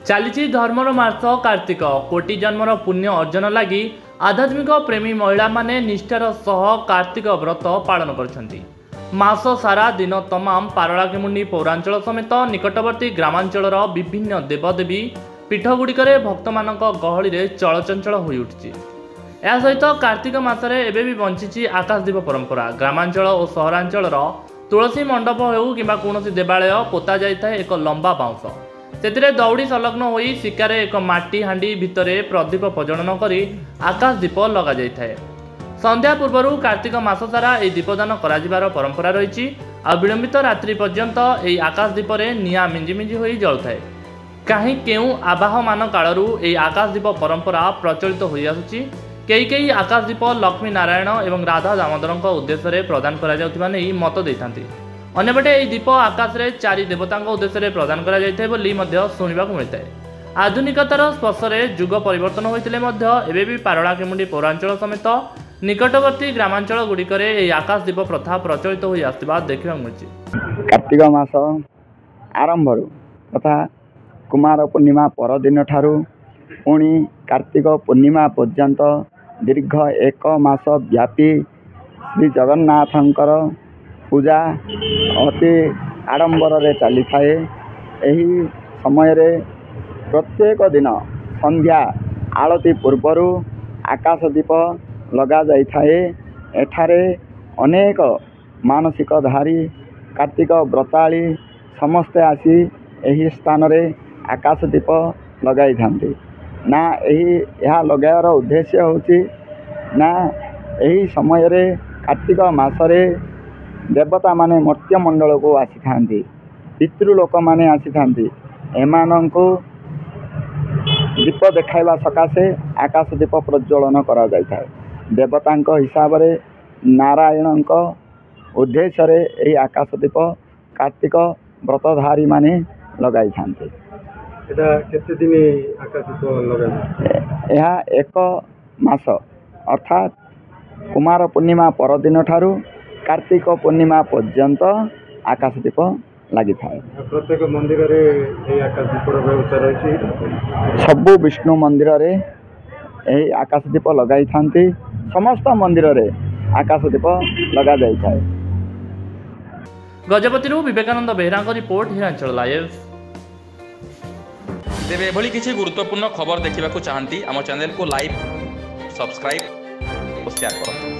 चली धर्मर मास कार्तिक कोटि जन्मर पुण्य अर्जन लगी आध्यात्मिक प्रेमी महिला माने निष्ठार सह कार्तिक व्रत पालन करछंती। मास सारा दिन तमाम पारଳାखेमुंडी पौरांचल समेत निकटवर्ती ग्रामांचल विभिन्न देवदेवी पीठगुड़िकरे भक्त मानक गहली रे चलचंचल होई उठिछि। या सहित कार्तिक मासरे एबे भी बंचिछि आकाशदीप परंपरा। ग्रामांचल और सहरांचल तुलसी मंडप हेउ किंबा कोनोसी देवालय पोता जाइथाय एक लंबा बाउंस से दौड़ी संलग्न होई शिकारे एक माटी हांडी भितरे प्रदीप प्रज्वलन करी आकाशदीप लगा जाइथाय। संध्या पूर्व कार्तिक मास सारा यह दीपदान कराजिबार परंपरा रही। आ विलंबित रात्रि पर्यंत यह आकाशदीप निआ मिंजी मिंजी होई जलुथाय। कहीं केउ आवाहमान कालरू यह आकाशदीप परंपरा प्रचलित होई आसुछि। कई आकाशदीप लक्ष्मी नारायण एवं राधा दामोदर उद्देश्य प्रदान करा जाउथिबा नै मत देइथांती। अन्यपटे यह दीप आकाश रे चारि देवता उद्देश्य प्रदान करा जाइथाय बोली मध्य सुनिबाकु मिलिथाय। आधुनिकतार स्पर्शरे जुग परिवर्तन होइतिले मध्य एबे भी पारଳାखेमुंडी पौरांचल समेत निकटवर्ती ग्रामांचल गुड़िकरे यह आकाशदीप प्रथा प्रचलित होई आसथिबा देखिबाकु मिलुछि। कार्तिक मास आरंभ तथा कुमार पूर्णिमा परदिन ठारू पुणी कार्तिक पूर्णिमा पर्यंत दीर्घ एक मास व्यापी श्री जगन्नाथंकर पूजा अति आडंबर चली थाए। यही समय रे प्रत्येक दिन संध्या आलती पूर्वर आकाशदीप लगा जाई थाए। एठारे अनेक मानसिकधारी कार्तिक व्रताली समस्ते आसी यही स्थान रे आकाशदीप लगाई थांती। ना यह लगार उद्देश्य होची ना यही समय रे कार्तिक मासरे देवता माने मर्त्य मंडल को आसी थांती। पितृलोक माने आसी थांती। एमानंको दीप देखाइबा सकाशे आकाशदीप प्रज्वलन करा जाय थाए। देवतांक हिसाब रे नारायणंक उद्देश्य रे एही आकाशदीप कार्तिक व्रतधारी माने लगाई थांती। एटा केते दिन आकाशदीप लगाई? यह एक मास अर्थात कुमार पूर्णिमा परदिन ठारू कार्तिक पूर्णिमा पर्यंत आकाशदीप लगी थाए। प्रत्येक मंदिर रे एही आकाशदीपर व्यवस्था रही। सबु विष्णु मंदिर रे एही आकाशदीप लगाई थांती। समस्त मंदिर रे आकाशदीप लगा जाई थाए। Gajapati Vivekananda Behera report Hiranchal live. तेरे एभली किसी गुरुत्वपूर्ण खबर देखा चाहती आम चैनल को लाइक सब्सक्राइब और शेयर करें।